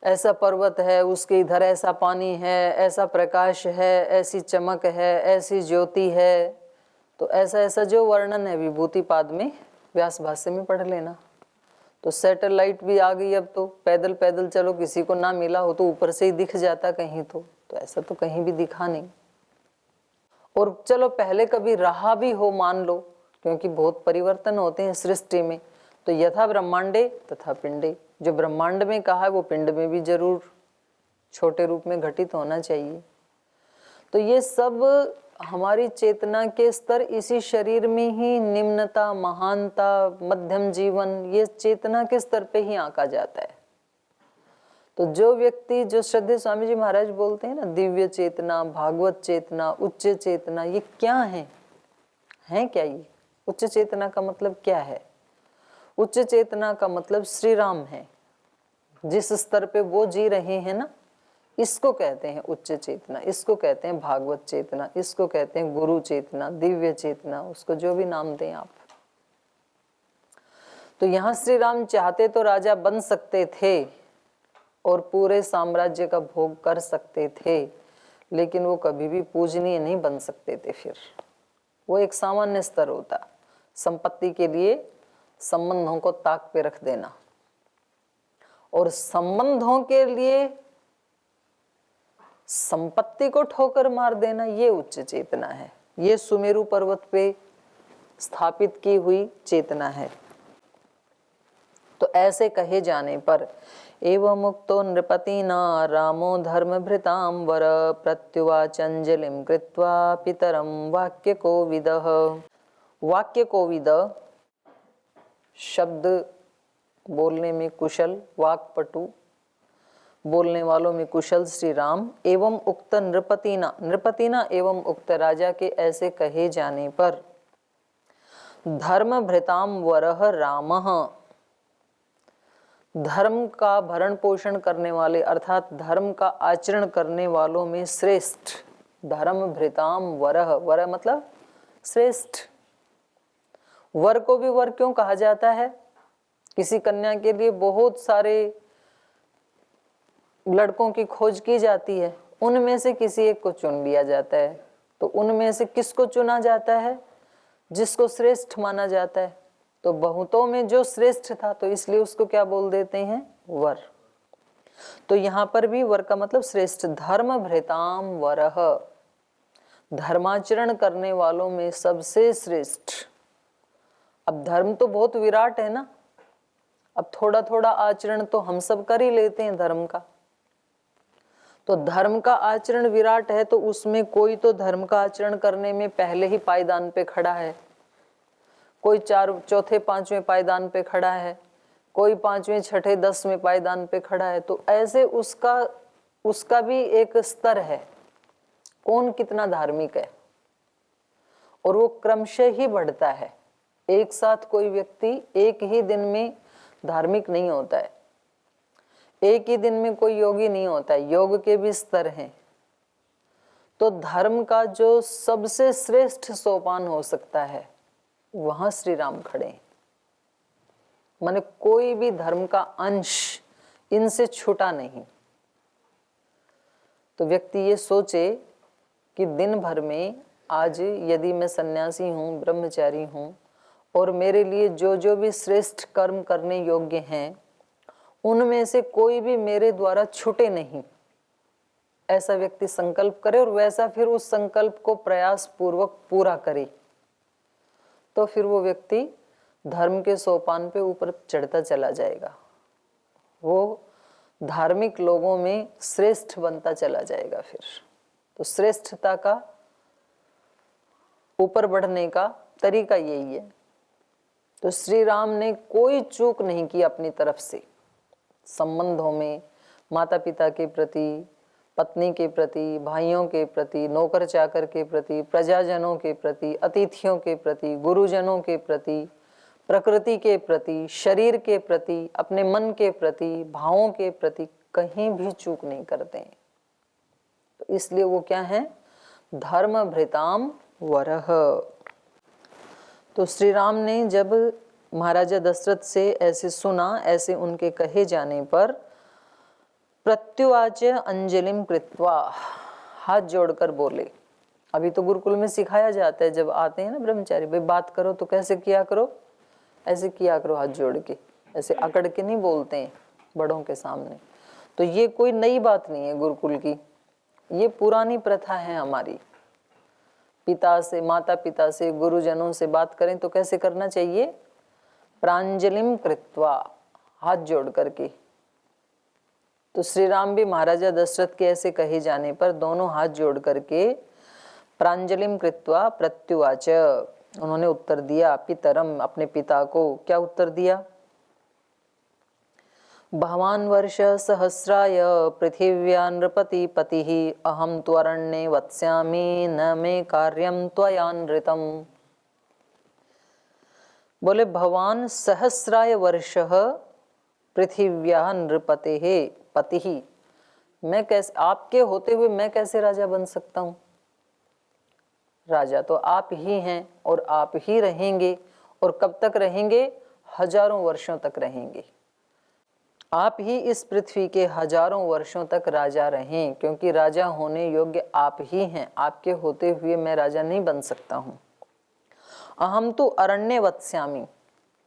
ऐसा पर्वत है, उसके इधर ऐसा पानी है, ऐसा प्रकाश है, ऐसी चमक है, ऐसी ज्योति है। तो ऐसा ऐसा जो वर्णन है विभूति पाद में, व्यास भाष्य में पढ़ लेना। तो सैटेलाइट भी आ गई अब, तो पैदल पैदल चलो, किसी को ना मिला हो तो ऊपर से ही दिख जाता कहीं। तो ऐसा तो कहीं भी दिखा नहीं। और चलो पहले कभी रहा भी हो मान लो, क्योंकि बहुत परिवर्तन होते हैं सृष्टि में। तो यथा ब्रह्मांडे तथा पिंडे, जो ब्रह्मांड में कहा है वो पिंड में भी जरूर छोटे रूप में घटित होना चाहिए। तो ये सब हमारी चेतना के स्तर इसी शरीर में ही निम्नता, महानता, मध्यम जीवन, ये चेतना के स्तर पे ही आंका जाता है। तो जो व्यक्ति, जो श्रद्धेय स्वामी जी महाराज बोलते हैं ना, दिव्य चेतना, भागवत चेतना, उच्च चेतना, ये क्या है क्या ये? उच्च चेतना का मतलब क्या है? उच्च चेतना का मतलब श्री राम है। जिस स्तर पे वो जी रहे हैं ना, इसको कहते हैं उच्च चेतना, इसको कहते हैं भागवत चेतना, इसको कहते हैं गुरु चेतना, दिव्य चेतना, उसको जो भी नाम दें आप। तो यहाँ श्री राम चाहते तो राजा बन सकते थे और पूरे साम्राज्य का भोग कर सकते थे, लेकिन वो कभी भी पूजनीय नहीं बन सकते थे। फिर वो एक सामान्य स्तर होता। संपत्ति के लिए संबंधों को ताक पे रख देना, और संबंधों के लिए संपत्ति को ठोकर मार देना, ये उच्च चेतना है। ये सुमेरु पर्वत पे स्थापित की हुई चेतना है। तो ऐसे कहे जाने पर एवं मुक्तो नृपतिना रामो धर्म भृताम वर प्रत्युवाचंजलिम कृत्वा पितरम वाक्य कोविदः। वाक्य कोविद शब्द बोलने में कुशल, वाक्पटु, बोलने वालों में कुशल श्री राम, एवं उक्त नृपतिना, नृपतिना एवं उक्त राजा के ऐसे कहे जाने पर धर्म भृताम वरह रामः, धर्म का भरण पोषण करने वाले अर्थात धर्म का आचरण करने वालों में श्रेष्ठ, धर्म भृताम वरह, वरह मतलब श्रेष्ठ। वर को भी वर क्यों कहा जाता है? किसी कन्या के लिए बहुत सारे लड़कों की खोज की जाती है, उनमें से किसी एक को चुन लिया जाता है। तो उनमें से किसको चुना जाता है? जिसको श्रेष्ठ माना जाता है। तो बहुतों में जो श्रेष्ठ था, तो इसलिए उसको क्या बोल देते हैं? वर। तो यहां पर भी वर का मतलब श्रेष्ठ। धर्म भृताम वरह, धर्माचरण करने वालों में सबसे श्रेष्ठ। अब धर्म तो बहुत विराट है ना, अब थोड़ा थोड़ा आचरण तो हम सब कर ही लेते हैं धर्म का। तो धर्म का आचरण विराट है, तो उसमें कोई तो धर्म का आचरण करने में पहले ही पायदान पे खड़ा है, कोई चौथे पांचवें पायदान पे खड़ा है, कोई पांचवें छठे 10वें पायदान पे खड़ा है। तो ऐसे उसका भी एक स्तर है, कौन कितना धार्मिक है, और वो क्रमशः ही बढ़ता है। एक साथ कोई व्यक्ति एक ही दिन में धार्मिक नहीं होता है, एक ही दिन में कोई योगी नहीं होता है, योग के भी स्तर हैं। तो धर्म का जो सबसे श्रेष्ठ सोपान हो सकता है, वहां श्री राम खड़े हैं। माने कोई भी धर्म का अंश इनसे छूटा नहीं। तो व्यक्ति ये सोचे कि दिन भर में आज यदि मैं सन्यासी हूँ, ब्रह्मचारी हूँ, और मेरे लिए जो जो भी श्रेष्ठ कर्म करने योग्य हैं, उनमें से कोई भी मेरे द्वारा छूटे नहीं, ऐसा व्यक्ति संकल्प करे और वैसा फिर उस संकल्प को प्रयास पूर्वक पूरा करे, तो फिर वो व्यक्ति धर्म के सोपान पे ऊपर चढ़ता चला जाएगा, वो धार्मिक लोगों में श्रेष्ठ बनता चला जाएगा। फिर तो श्रेष्ठता का ऊपर बढ़ने का तरीका यही है। तो श्री राम ने कोई चूक नहीं की अपनी तरफ से, संबंधों में माता पिता के प्रति, पत्नी के प्रति, भाइयों के प्रति, नौकर चाकर के प्रति, प्रजाजनों के प्रति, अतिथियों के प्रति, गुरुजनों के प्रति, प्रकृति के प्रति, शरीर के प्रति, अपने मन के प्रति, भावों के प्रति कहीं भी चूक नहीं करते हैं। तो इसलिए वो क्या है? धर्म भृताम वरह। तो श्री राम ने जब महाराजा दशरथ से ऐसे सुना, ऐसे उनके कहे जाने पर प्रत्युवाच अंजलिम कृत्वा, हाथ जोड़कर बोले। अभी तो गुरुकुल में सिखाया जाता है, जब आते हैं ना ब्रह्मचारी, भाई बात करो तो कैसे किया करो, ऐसे किया करो हाथ जोड़ के, ऐसे अकड़ के नहीं बोलते हैं बड़ों के सामने। तो ये कोई नई बात नहीं है गुरुकुल की, ये पुरानी प्रथा है हमारी। पिता से, माता पिता से, गुरुजनों से बात करें तो कैसे करना चाहिए, प्रांजलिम कृत्वा, हाथ जोड़ करके। तो श्री राम भी महाराजा दशरथ के ऐसे कहे जाने पर दोनों हाथ जोड़ करके प्रांजलिम कृत्वा प्रत्युवाच, उन्होंने उत्तर दिया, पितरम, अपने पिता को। क्या उत्तर दिया, भवान वर्ष सहस्राय पृथिव्या नृपति पतिः अहम त्वरण्ये वत्स्यामि न मे कार्यम त्वयानृतम्। बोले भवान सहस्राय वर्षः पृथिव्या नृपतेः पतिः, मैं कैसे, आपके होते हुए मैं कैसे राजा बन सकता हूँ। राजा तो आप ही हैं और आप ही रहेंगे, और कब तक रहेंगे, हजारों वर्षों तक रहेंगे। आप ही इस पृथ्वी के हजारों वर्षों तक राजा रहें, क्योंकि राजा होने योग्य आप ही हैं, आपके होते हुए मैं राजा नहीं बन सकता हूँ। अहम तो अरण्य वत्स्यामि,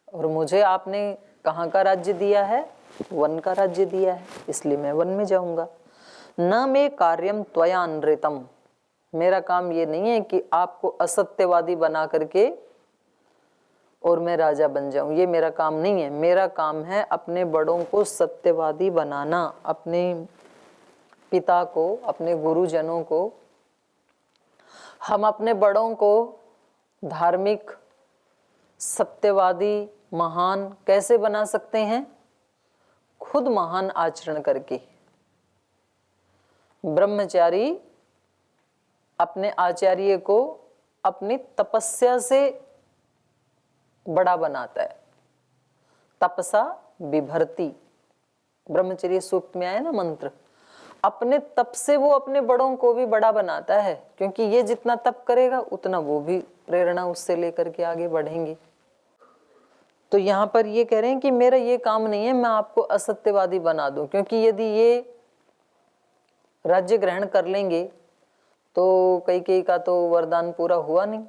और मुझे आपने कहाँ का राज्य दिया है, वन का राज्य दिया है, इसलिए मैं वन में जाऊंगा। न मे कार्यम त्वया नृतम, मेरा काम ये नहीं है कि आपको असत्यवादी बना करके और मैं राजा बन जाऊं, ये मेरा काम नहीं है। मेरा काम है अपने बड़ों को सत्यवादी बनाना, अपने पिता को, अपने गुरुजनों को। हम अपने बड़ों को धार्मिक, सत्यवादी, महान कैसे बना सकते हैं, खुद महान आचरण करके। ब्रह्मचारी अपने आचार्य को अपनी तपस्या से बड़ा बनाता है, तपसा बिभर्ति, ब्रह्मचर्य सूक्त में आया ना मंत्र। अपने तप से वो अपने बड़ों को भी बड़ा बनाता है, क्योंकि ये जितना तप करेगा उतना वो भी प्रेरणा उससे लेकर के आगे बढ़ेंगे। तो यहाँ पर ये कह रहे हैं कि मेरा ये काम नहीं है मैं आपको असत्यवादी बना दूं, क्योंकि यदि ये राज्य ग्रहण कर लेंगे तो कैकेयी का तो वरदान पूरा हुआ नहीं।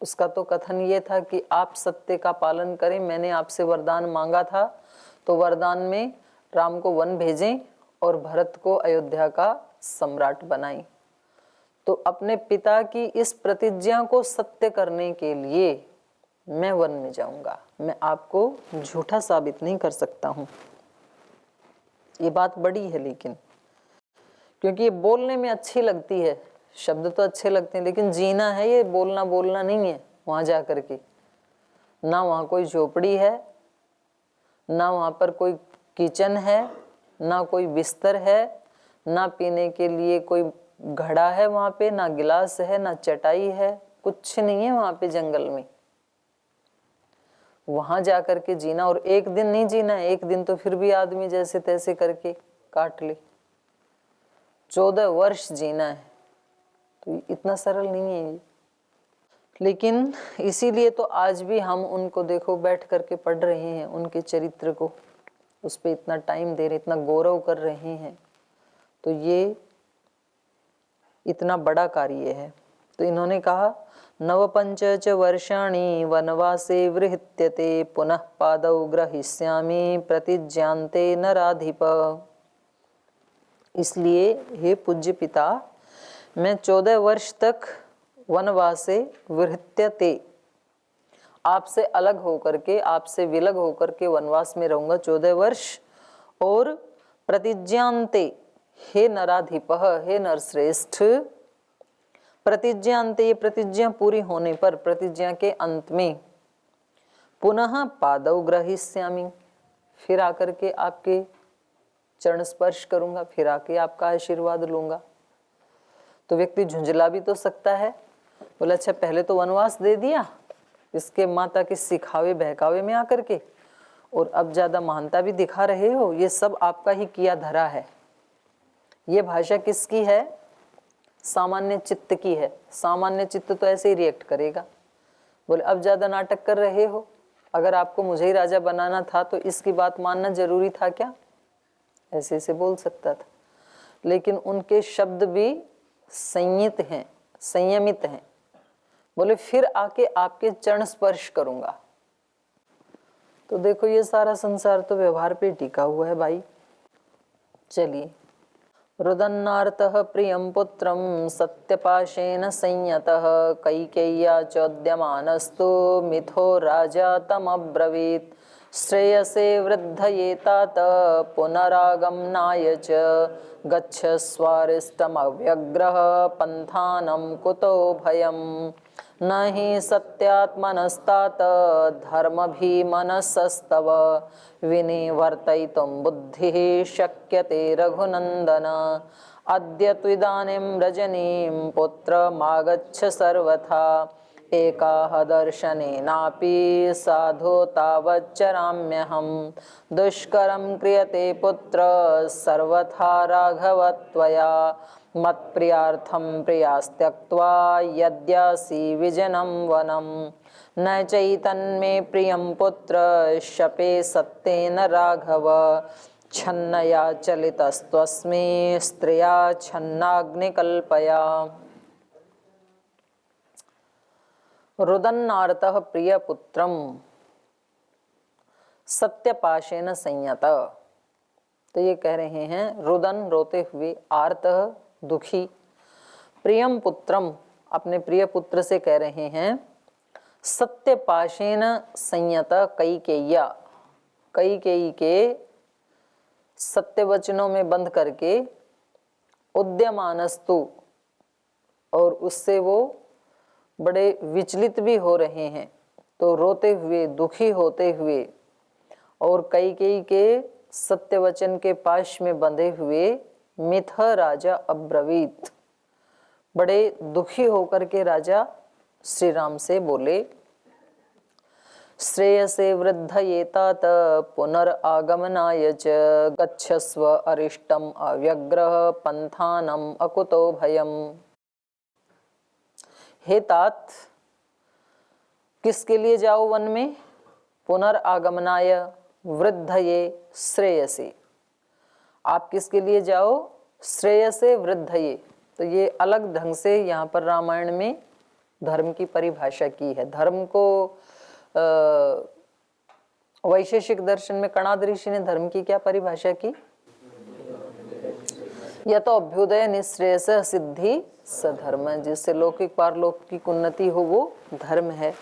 उसका तो कथन ये था कि आप सत्य का पालन करें, मैंने आपसे वरदान मांगा था, तो वरदान में राम को वन भेजें और भरत को अयोध्या का सम्राट बनाएं। तो अपने पिता की इस प्रतिज्ञा को सत्य करने के लिए मैं वन में जाऊंगा, मैं आपको झूठा साबित नहीं कर सकता हूं। ये बात बड़ी है, लेकिन क्योंकि ये बोलने में अच्छी लगती है, शब्द तो अच्छे लगते हैं, लेकिन जीना है, ये बोलना बोलना नहीं है। वहां जा करके ना वहां कोई झोपड़ी है, ना वहां पर कोई किचन है, ना कोई बिस्तर है, ना पीने के लिए कोई घड़ा है वहां पे, ना गिलास है, ना चटाई है, कुछ नहीं है वहां पे जंगल में। वहां जा करके जीना, और एक दिन नहीं जीना है, एक दिन तो फिर भी आदमी जैसे तैसे करके काट ले, 14 वर्ष जीना है, तो इतना सरल नहीं है ये। लेकिन इसीलिए तो आज भी हम उनको देखो बैठ करके पढ़ रहे हैं, उनके चरित्र को, उस पर इतना टाइम दे रहे, इतना गौरव कर रहे हैं। तो ये इतना बड़ा कार्य है। तो इन्होंने कहा नवपंच च वर्षाणि वनवासे वृहत्यते पुनः पादौ ग्रहीष्यामि प्रतिज्ञान्ते नराधिप। इसलिए हे पूज्य पिता, मैं 14 वर्ष तक वनवासे वृहत्यते, आपसे अलग होकर के, आपसे विलग होकर के वनवास में रहूंगा 14 वर्ष। और प्रतिज्ञान्ते, हे नराधिप, हे नरश्रेष्ठ, प्रतिज्ञान्ते, ये प्रतिज्ञा पूरी होने पर, प्रतिज्ञा के अंत में, पुनः पादौ ग्रहीष्यामि, फिर आकर के आपके चरण स्पर्श करूंगा, फिर आके आपका आशीर्वाद लूंगा। तो व्यक्ति झुंझला भी तो सकता है, बोला अच्छा पहले तो वनवास दे दिया इसके माता के सिखावे बहकावे में आकर के, और अब ज्यादा महानता भी दिखा रहे हो, ये सब आपका ही किया धरा है। ये भाषा किसकी है, सामान्य चित्त की है। सामान्य चित्त तो ऐसे ही रिएक्ट करेगा, बोले अब ज्यादा नाटक कर रहे हो, अगर आपको मुझे ही राजा बनाना था तो इसकी बात मानना जरूरी था क्या, ऐसे से बोल सकता था, लेकिन उनके शब्द भी संयत हैं, संयमित हैं। बोले फिर आके आपके चरण स्पर्श करूंगा। तो देखो ये सारा संसार तो व्यवहार पे टिका हुआ है भाई। चलिए, रुदन्नार्तः प्रियं पुत्रं सत्यपाशेन संयतः कैकेय्या चोद्यमानस्तु मिथो राजा तमब्रवीत् श्रेयसे वृद्धये तात पुनरागमनाय च गच्छस्वारिष्टमव्यग्रः पन्थानं कुतो भयम् न हि सत्यात्मनस्तात धर्मभिमनसस्तव विनिवर्तयितुं बुद्धिः शक्यते रघुनन्दन अद्य त्विदानीं रजनीं पुत्रमागच्छ सर्वथा एकाह दर्शनेनापि साधु तावच्चराम्यहं दुष्करं क्रियते पुत्र सर्वथा राघव त्वया मत्प्रियार्थं प्रियास्त्यक्त्वा यद्यासि विजनं वनं न चैतन्मे प्रियं पुत्र शपे सत्येन राघव छन्नया चलितस्त्वस्मि स्त्रिया छन्नाग्निकल्पया। रुदन्नार्तः प्रियपुत्रं सत्यपाशेन संयत। तो ये कह रहे हैं रुदन रोते हुए, आर्तः दुखी, प्रियम पुत्रम अपने प्रिय पुत्र से कह रहे हैं सत्यपाशेन संयत कैकेय्या, कैकेयी के सत्य वचनों में बंद करके उद्यमानस्तु, और उससे वो बड़े विचलित भी हो रहे हैं, तो रोते हुए दुखी होते हुए और कैकेयी के सत्य वचन के पाश में बंधे हुए मिथ राजा अब्रवीत, बड़े दुखी होकर के राजा श्री राम से बोले श्रेयसे वृद्धये तात पुनरागमनाय च गच्छस्व अरिष्टम अव्यग्रह पंथानम अकुतो भयम। हे तात, किसके लिए जाओ वन में? पुनरागमनाय वृद्धये श्रेयसे, आप किसके लिए जाओ? श्रेयसे वृद्धये। तो ये अलग ढंग से यहाँ पर रामायण में धर्म की परिभाषा की है। धर्म को वैशेषिक दर्शन में कणाद ऋषि ने धर्म की क्या परिभाषा की? यह तो अभ्युदय निश्रेयस सिद्धि सधर्म, जिससे लौकिक पारलौकिक उन्नति हो वो धर्म है।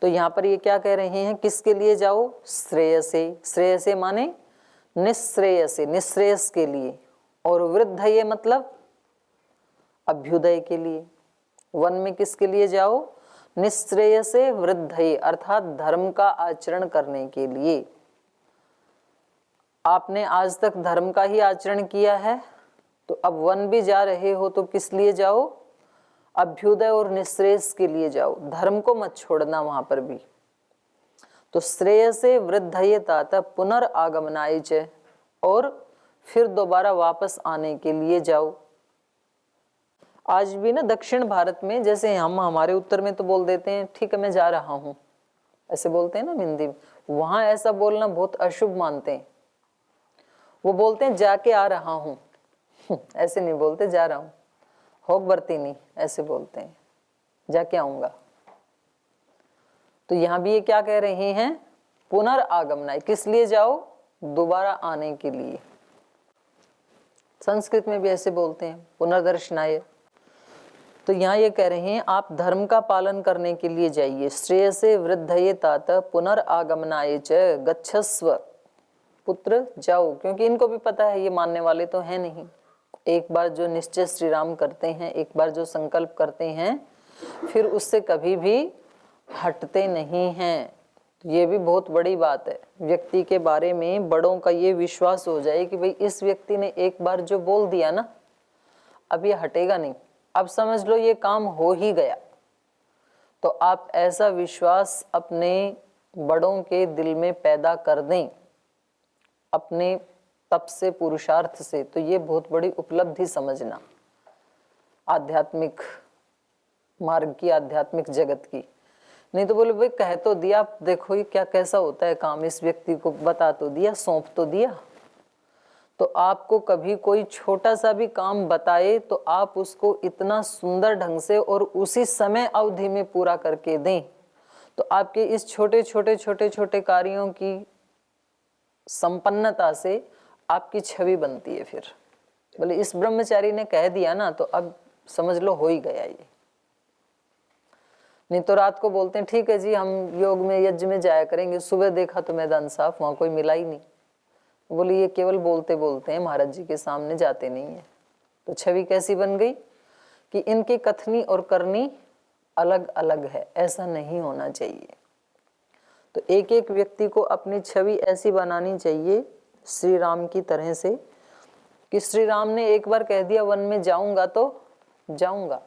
तो यहाँ पर ये क्या कह रहे हैं? किसके लिए जाओ? श्रेयसे। श्रेयसे माने निश्रेयसे, निश्रेयस के लिए, और वृद्ध ये मतलब अभ्युदय के लिए। वन में किसके लिए जाओ? निश्रेयसे वृद्धये, अर्थात धर्म का आचरण करने के लिए। आपने आज तक धर्म का ही आचरण किया है, तो अब वन भी जा रहे हो तो किस लिए जाओ? अभ्युदय और निश्रेयस के लिए जाओ, धर्म को मत छोड़ना वहां पर भी। तो श्रेयसे वृद्धये तात पुनरागमनाय च, और फिर दोबारा वापस आने के लिए जाओ। आज भी ना दक्षिण भारत में, जैसे हम हमारे उत्तर में तो बोल देते हैं ठीक है मैं जा रहा हूं, ऐसे बोलते हैं ना हिंदी में, वहां ऐसा बोलना बहुत अशुभ मानते हैं। वो बोलते हैं जाके आ रहा हूं ऐसे नहीं बोलते जा रहा हूं, होक बरती नहीं ऐसे बोलते हैं, जाके आऊंगा। तो यहां भी ये क्या कह रहे हैं? पुनरागमनाय, किस लिए जाओ? दोबारा आने के लिए। संस्कृत में भी ऐसे बोलते हैं पुनर्दर्शनाय। तो यहाँ ये कह रहे हैं आप धर्म का पालन करने के लिए जाइए। श्रेयसे वृद्धये तात पुनरागमनाय च गच्छस्व, पुत्र जाओ, क्योंकि इनको भी पता है ये मानने वाले तो हैं नहीं। एक बार जो निश्चय श्री राम करते हैं, एक बार जो संकल्प करते हैं, फिर उससे कभी भी हटते नहीं हैं। ये भी बहुत बड़ी बात है। व्यक्ति के बारे में बड़ों का ये विश्वास हो जाए कि भाई इस व्यक्ति ने एक बार जो बोल दिया ना, अब ये हटेगा नहीं, अब समझ लो ये काम हो ही गया। तो आप ऐसा विश्वास अपने बड़ों के दिल में पैदा कर दें अपने तप से, पुरुषार्थ से, तो ये बहुत बड़ी उपलब्धि समझना आध्यात्मिक मार्ग की, आध्यात्मिक जगत की। नहीं तो बोले भाई कह तो दिया, देखो ये क्या कैसा होता है काम, इस व्यक्ति को बता तो दिया, सौंप तो दिया, तो आपको कभी कोई छोटा सा भी काम बताए तो आप उसको इतना सुंदर ढंग से और उसी समय अवधि में पूरा करके दें, तो आपके इस छोटे छोटे छोटे छोटे कार्यों की संपन्नता से आपकी छवि बनती है। फिर बोले इस ब्रह्मचारी ने कह दिया ना, तो अब समझ लो हो ही गया ये। नहीं तो रात को बोलते हैं ठीक है जी हम योग में यज्ञ में जाया करेंगे, सुबह देखा तो मैदान साफ, वहां कोई मिला ही नहीं। बोले ये केवल बोलते बोलते हैं, महाराज जी के सामने जाते नहीं है। तो छवि कैसी बन गई कि इनकी कथनी और करनी अलग अलग है, ऐसा नहीं होना चाहिए। तो एक एक व्यक्ति को अपनी छवि ऐसी बनानी चाहिए श्री राम की तरह से कि श्री राम ने एक बार कह दिया वन में जाऊंगा तो जाऊंगा,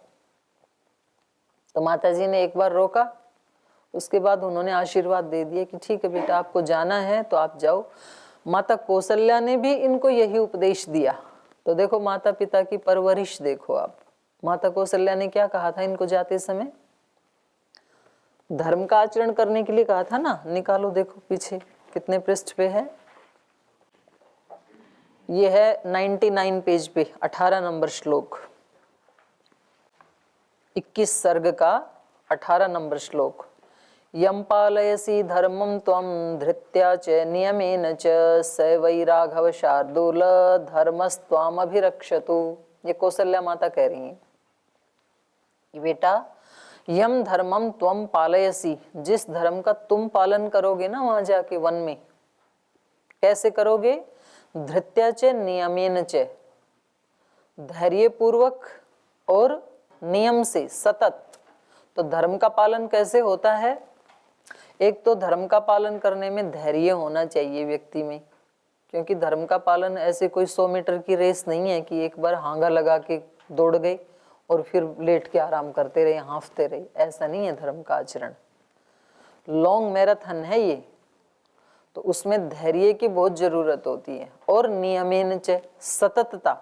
तो माता जी ने एक बार रोका, उसके बाद उन्होंने आशीर्वाद दे दिया कि ठीक है बेटा आपको जाना है तो आप जाओ। माता कौशल्या ने भी इनको यही उपदेश दिया। तो देखो माता पिता की परवरिश देखो आप। माता कौशल्या ने क्या कहा था इनको जाते समय? धर्म का आचरण करने के लिए कहा था ना। निकालो देखो पीछे कितने पृष्ठ पे है, ये है 99 पेज पे 18 नंबर श्लोक, 21 सर्ग का 18 नंबर श्लोक। यम पालयसी धर्मम त्वं धृत्या च नियमेन च स वै राघव शार्दूल धर्मस्त्वाम अभिरक्षतु। ये कौशल्या माता कह रही हैं कि बेटा यम धर्मम त्वं पालयसी, जिस धर्म का तुम पालन करोगे ना वहां जाके वन में, कैसे करोगे? धृत्या च नियमेन च, धैर्य पूर्वक और नियम से सतत। तो धर्म का पालन कैसे होता है? एक तो धर्म का पालन करने में धैर्य होना चाहिए व्यक्ति में, क्योंकि धर्म का पालन ऐसे कोई 100 मीटर की रेस नहीं है कि एक बार हांगा लगा के दौड़ गए और फिर लेट के आराम करते रहे, हाँफते रहे। ऐसा नहीं है धर्म का आचरण, लॉन्ग मैराथन है ये। तो उसमें धैर्य की बहुत जरूरत होती है। और नियमेन च, सततता,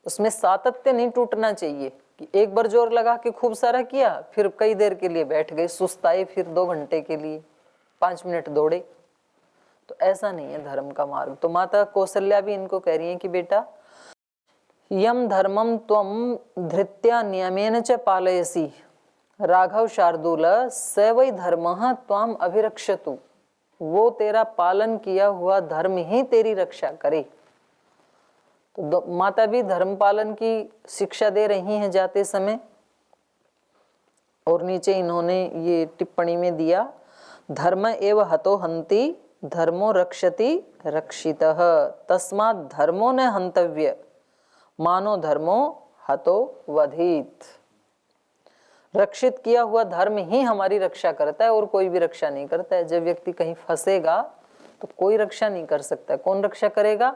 उसमें सातत्य नहीं टूटना चाहिए कि एक बार जोर लगा के खूब सारा किया फिर कई देर के लिए बैठ गए, सुस्ताए, फिर 2 घंटे के लिए 5 मिनट दौड़े। तो ऐसा नहीं है धर्म का मार्ग। तो माता कौशल्या भी इनको कह रही है कि बेटा यम धर्मम त्वं धृत्या नियमेन च पालयसी राघव शार्दूल स वै धर्मः त्वाम अभिरक्षतु। वो तेरा पालन किया हुआ धर्म ही तेरी रक्षा करे। तो माता भी धर्म पालन की शिक्षा दे रही हैं जाते समय। और नीचे इन्होंने ये टिप्पणी में दिया, धर्म एव हतो हन्ति धर्मो रक्षति रक्षितः तस्मात् धर्मो न हन्तव्य मानो धर्मो हतो वधित। रक्षित किया हुआ धर्म ही हमारी रक्षा करता है और कोई भी रक्षा नहीं करता है। जब व्यक्ति कहीं फंसेगा तो कोई रक्षा नहीं कर सकता। कौन रक्षा करेगा?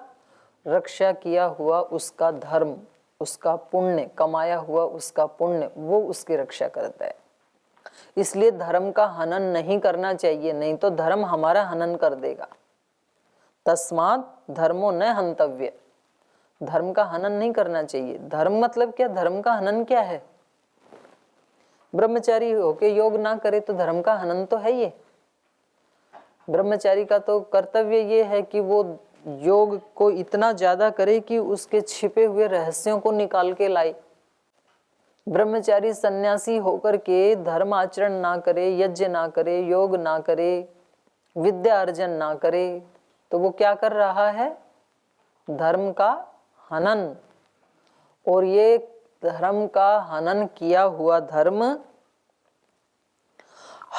रक्षा किया हुआ उसका धर्म, उसका पुण्य, कमाया हुआ उसका पुण्य, वो उसकी रक्षा करता है। इसलिए धर्म का हनन नहीं करना चाहिए, नहीं तो धर्म हमारा हनन कर देगा। तस्मात् धर्मो न हन्तव्य, धर्म का हनन नहीं करना चाहिए। धर्म मतलब क्या? धर्म का हनन क्या है? ब्रह्मचारी होके योग ना करे तो धर्म का हनन तो है ये। ब्रह्मचारी का तो कर्तव्य ये है कि वो योग को इतना ज्यादा करे कि उसके छिपे हुए रहस्यों को निकाल के लाए। ब्रह्मचारी सन्यासी होकर के धर्म आचरण ना करे, यज्ञ ना करे, योग ना करे, विद्या अर्जन ना करे, तो वो क्या कर रहा है? धर्म का हनन। और ये धर्म का हनन किया हुआ धर्म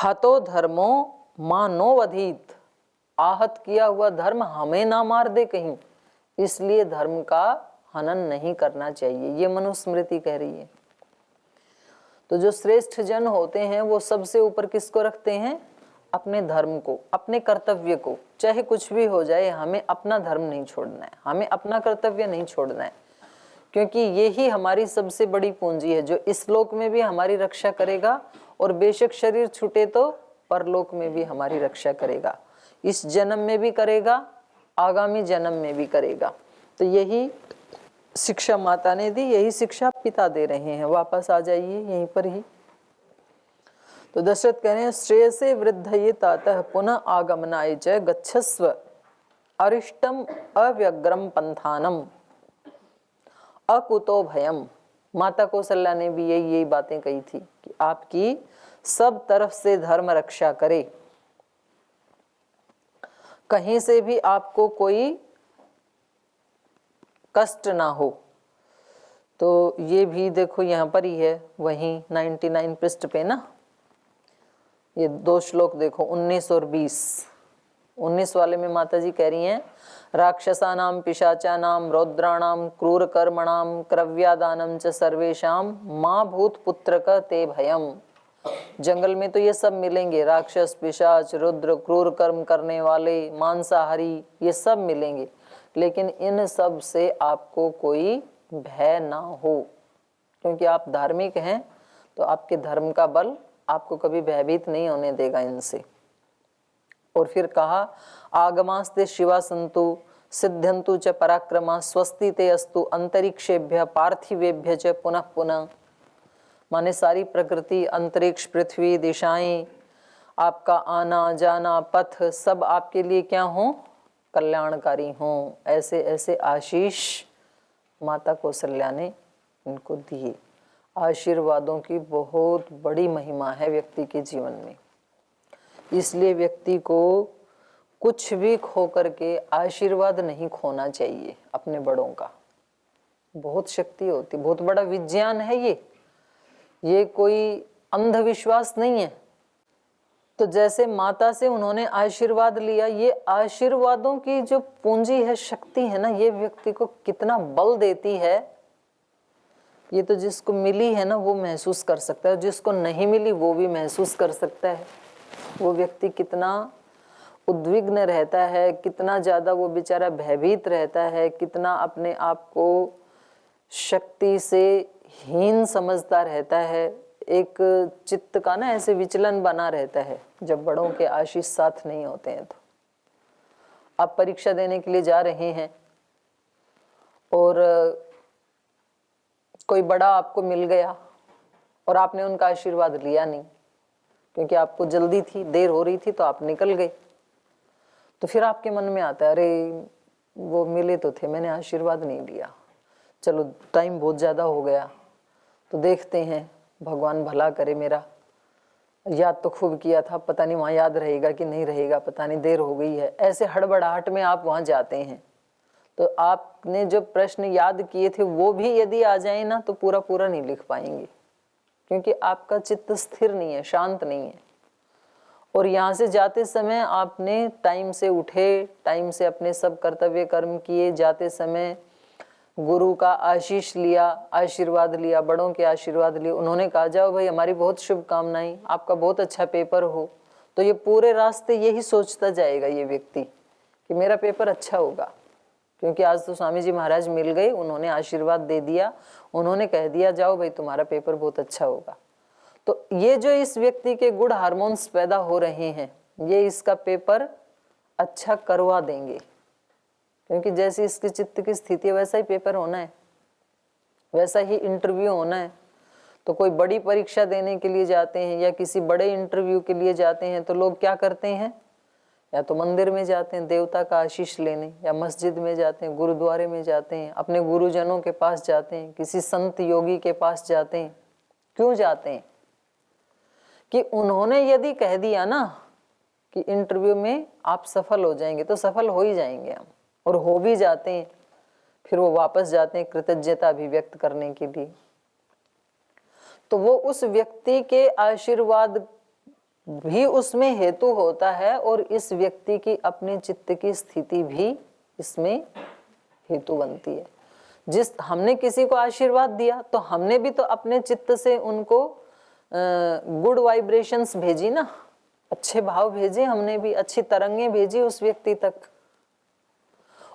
हतो धर्मो मानो वधित, आहत किया हुआ धर्म हमें ना मार दे कहीं, इसलिए धर्म का हनन नहीं करना चाहिए। ये मनुस्मृति कह रही है। तो जो श्रेष्ठ जन होते हैं वो सबसे ऊपर किसको रखते हैं? अपने धर्म को, अपने कर्तव्य को। चाहे कुछ भी हो जाए हमें अपना धर्म नहीं छोड़ना है, हमें अपना कर्तव्य नहीं छोड़ना है, क्योंकि यही हमारी सबसे बड़ी पूंजी है जो इस लोक में भी हमारी रक्षा करेगा और बेशक शरीर छूटे तो परलोक में भी हमारी रक्षा करेगा। इस जन्म में भी करेगा, आगामी जन्म में भी करेगा। तो यही शिक्षा माता ने दी, यही शिक्षा पिता दे रहे हैं। वापस आ जाइए यहीं पर ही। तो दशरथ कह रहे हैं श्रेयसे वृद्धये तातः पुनः आगमनाय च गच्छस्व अरिष्टम अव्यग्रम पंथानम अकुतो भयम। माता कौशल्या ने भी यही बातें कही थी कि आपकी सब तरफ से धर्म रक्षा करे, कहीं से भी आपको कोई कष्ट ना हो। तो ये भी देखो यहाँ पर ही है, वहीं 99 पृष्ठ पे ना, ये 2 श्लोक देखो 19 और 20। 19 वाले में माता जी कह रही हैं, राक्षसानाम पिशाचानाम रौद्राणाम क्रूर कर्मणाम क्रव्यादानम च सर्वेशाम माँ भूत पुत्र का ते भयम। जंगल में तो ये सब मिलेंगे, राक्षस पिशाच रुद्र क्रूर कर्म करने वाले मांसाहारी, ये सब मिलेंगे, लेकिन इन सब से आपको कोई भय ना हो, क्योंकि आप धार्मिक हैं। तो आपके धर्म का बल आपको कभी भयभीत नहीं होने देगा इनसे। और फिर कहा, आगमास्ते शिवा संतु सिद्ध्यंतु च पराक्रमा स्वस्ति ते अस्तु अंतरिक्षेभ्य पार्थिवेभ्य च पुनः पुनः। माने सारी प्रकृति, अंतरिक्ष, पृथ्वी, दिशाएं, आपका आना जाना, पथ, सब आपके लिए क्या हो? कल्याणकारी हों। ऐसे ऐसे आशीष माता कौशल्या ने इनको दिए। आशीर्वादों की बहुत बड़ी महिमा है व्यक्ति के जीवन में, इसलिए व्यक्ति को कुछ भी खो करके आशीर्वाद नहीं खोना चाहिए अपने बड़ों का। बहुत शक्ति होती, बहुत बड़ा विज्ञान है ये कोई अंधविश्वास नहीं है। तो जैसे माता से उन्होंने आशीर्वाद लिया, ये आशीर्वादों की जो पूंजी है, शक्ति है ना, ये व्यक्ति को कितना बल देती है, ये तो जिसको मिली है ना वो महसूस कर सकता है, जिसको नहीं मिली वो भी महसूस कर सकता है। वो व्यक्ति कितना उद्विग्न रहता है, कितना ज़्यादा वो बेचारा भयभीत रहता है, कितना अपने आप को शक्ति से हीन समझता रहता है। एक चित्त का ना ऐसे विचलन बना रहता है जब बड़ों के आशीष साथ नहीं होते हैं। तो आप परीक्षा देने के लिए जा रहे हैं और कोई बड़ा आपको मिल गया और आपने उनका आशीर्वाद लिया नहीं, क्योंकि आपको जल्दी थी, देर हो रही थी, तो आप निकल गए। तो फिर आपके मन में आता है, अरे वो मिले तो थे, मैंने आशीर्वाद नहीं लिया, चलो टाइम बहुत ज़्यादा हो गया, तो देखते हैं, भगवान भला करे, मेरा याद तो खूब किया था, पता नहीं वहाँ याद रहेगा कि नहीं रहेगा, पता नहीं देर हो गई है। ऐसे हड़बड़ाहट में आप वहाँ जाते हैं, तो आपने जो प्रश्न याद किए थे वो भी यदि आ जाए ना, तो पूरा पूरा नहीं लिख पाएंगे, क्योंकि आपका चित्त स्थिर नहीं है, शांत नहीं है। और यहाँ से जाते समय आपने टाइम से उठे, टाइम से अपने सब कर्तव्य कर्म किए, जाते समय गुरु का आशीष लिया, आशीर्वाद लिया, बड़ों के आशीर्वाद लिए। उन्होंने कहा, जाओ भाई, हमारी बहुत शुभकामनाएं, आपका बहुत अच्छा पेपर हो। तो ये पूरे रास्ते यही सोचता जाएगा ये व्यक्ति कि मेरा पेपर अच्छा होगा, क्योंकि आज तो स्वामी जी महाराज मिल गए, उन्होंने आशीर्वाद दे दिया, उन्होंने कह दिया जाओ भाई तुम्हारा पेपर बहुत अच्छा होगा। तो ये जो इस व्यक्ति के गुड हार्मोन्स पैदा हो रहे हैं, ये इसका पेपर अच्छा करवा देंगे, क्योंकि जैसी इसकी चित्त की स्थिति है वैसा ही पेपर होना है, वैसा ही इंटरव्यू होना है। तो कोई बड़ी परीक्षा देने के लिए जाते हैं या किसी बड़े इंटरव्यू के लिए जाते हैं, तो लोग क्या करते हैं, या तो मंदिर में जाते हैं देवता का आशीष लेने, या मस्जिद में जाते हैं, गुरुद्वारे में जाते हैं, अपने गुरुजनों के पास जाते हैं, किसी संत योगी के पास जाते हैं। क्यों जाते हैं? कि उन्होंने यदि कह दिया ना कि इंटरव्यू में आप सफल हो जाएंगे, तो सफल हो ही जाएंगे हम, और हो भी जाते हैं। फिर वो वापस जाते हैं कृतज्ञता अभिव्यक्त करने के लिए। तो वो उस व्यक्ति के आशीर्वाद भी उसमें हेतु होता है, और इस व्यक्ति की अपने चित्त की स्थिति भी इसमें हेतु बनती है। जिस हमने किसी को आशीर्वाद दिया, तो हमने भी तो अपने चित्त से उनको गुड वाइब्रेशंस भेजी ना, अच्छे भाव भेजे, हमने भी अच्छी तरंगें भेजी उस व्यक्ति तक,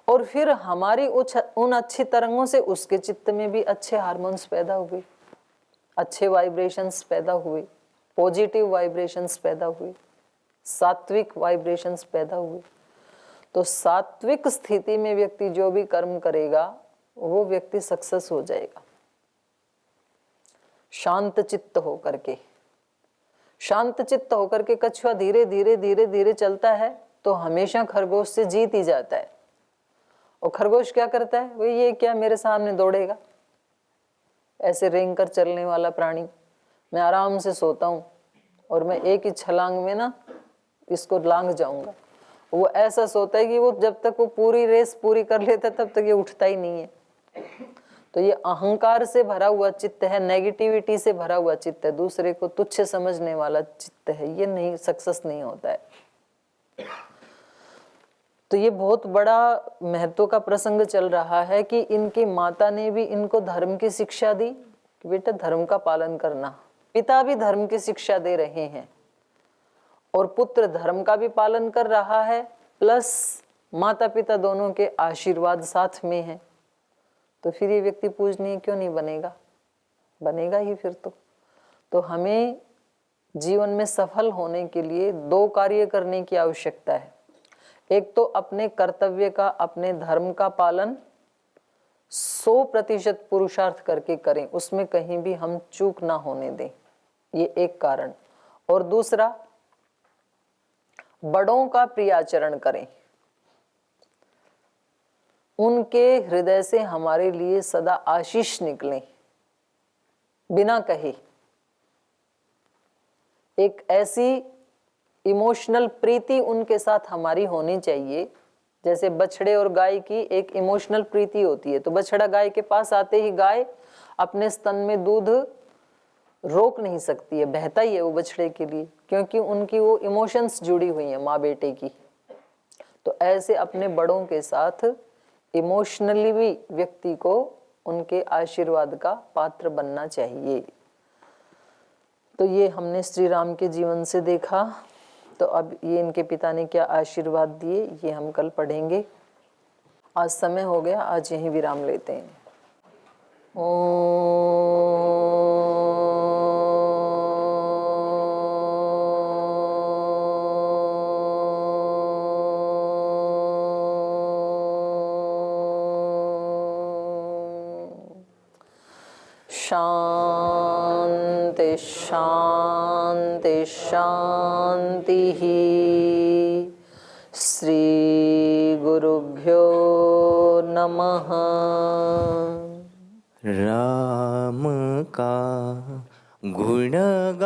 और फिर हमारी उन अच्छी तरंगों से उसके चित्त में भी अच्छे हार्मोन्स पैदा हुए, अच्छे वाइब्रेशंस पैदा हुए, पॉजिटिव वाइब्रेशंस पैदा हुए, सात्विक वाइब्रेशंस पैदा हुए। तो सात्विक स्थिति में व्यक्ति जो भी कर्म करेगा वो व्यक्ति सक्सेस हो जाएगा। शांत चित्त होकर के, शांत चित्त होकर के कछुआ धीरे धीरे धीरे धीरे चलता है, तो हमेशा खरगोश से जीत ही जाता है। और खरगोश क्या करता है, वो ये क्या मेरे सामने दौड़ेगा, ऐसे रेंग कर चलने वाला प्राणी, मैं आराम से सोता हूँ और मैं एक ही छलांग में ना इसको लांग जाऊंगा। वो ऐसा सोता है कि वो जब तक वो पूरी रेस पूरी कर लेता तब तक ये उठता ही नहीं है। तो ये अहंकार से भरा हुआ चित्त है, नेगेटिविटी से भरा हुआ चित्त है, दूसरे को तुच्छ समझने वाला चित्त है, ये नहीं सक्सेस नहीं होता है। तो ये बहुत बड़ा महत्व का प्रसंग चल रहा है कि इनकी माता ने भी इनको धर्म की शिक्षा दी कि बेटा धर्म का पालन करना, पिता भी धर्म की शिक्षा दे रहे हैं और पुत्र धर्म का भी पालन कर रहा है, प्लस माता पिता दोनों के आशीर्वाद साथ में है। तो फिर ये व्यक्ति पूजनीय क्यों नहीं बनेगा, बनेगा ही फिर तो हमें जीवन में सफल होने के लिए दो कार्य करने की आवश्यकता है। एक तो अपने कर्तव्य का, अपने धर्म का पालन 100% पुरुषार्थ करके करें, उसमें कहीं भी हम चूक ना होने दें, ये एक कारण। और दूसरा, बड़ों का प्रिय आचरण करें, उनके हृदय से हमारे लिए सदा आशीष निकले बिना कहे। एक ऐसी इमोशनल प्रीति उनके साथ हमारी होनी चाहिए, जैसे बछड़े और गाय की एक इमोशनल प्रीति होती है। तो बछड़ा गाय के पास आते ही गाय अपने स्तन में दूध रोक नहीं सकती है, बहता ही है वो बछड़े के लिए, क्योंकि उनकी वो इमोशंस जुड़ी हुई हैं माँ बेटे की। तो ऐसे अपने बड़ों के साथ इमोशनली भी व्यक्ति को उनके आशीर्वाद का पात्र बनना चाहिए। तो ये हमने श्री राम के जीवन से देखा। तो अब ये इनके पिता ने क्या आशीर्वाद दिए ये हम कल पढ़ेंगे। आज समय हो गया, आज यहीं विराम लेते हैं। शांति शांति शांति ही। श्री गुरुभ्यो नमः। राम का गुणगान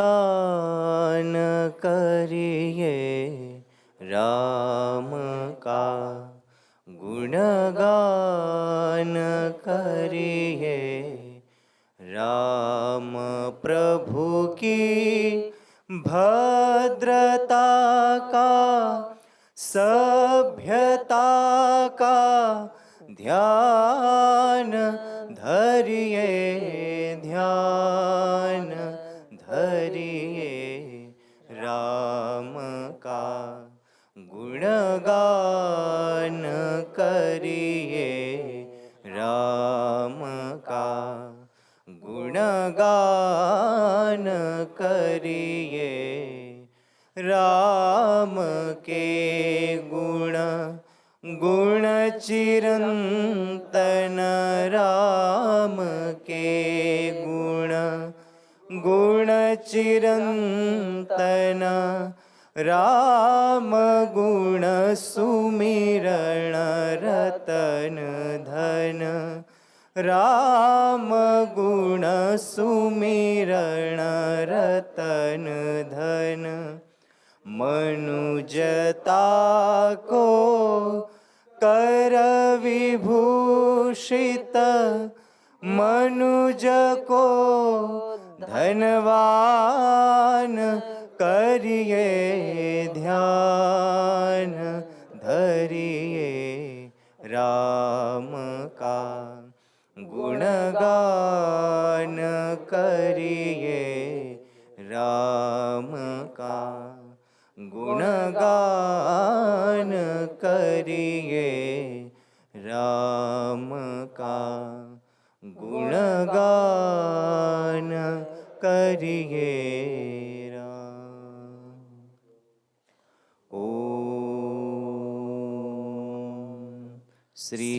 करिए, राम का गुणगान करिए, राम प्रभु की भद्रता का, सभ्यता का ध्यान धरिए, ध्यान धरिए, राम का गुणगान करिए, राम का गुणगान करिए। राम के गुण चिरंतन, राम के गुण चिरंतन, राम गुण सुमिरण रतन धन, राम गुण सुमिरण रतन धन। मनुजता को कर विभूषित, मनुज को धनवान करिए, ध्यान धरिए, राम का गुणगान करिए, राम का गुणगान करिए, राम का गुणगान करिए। ओम श्री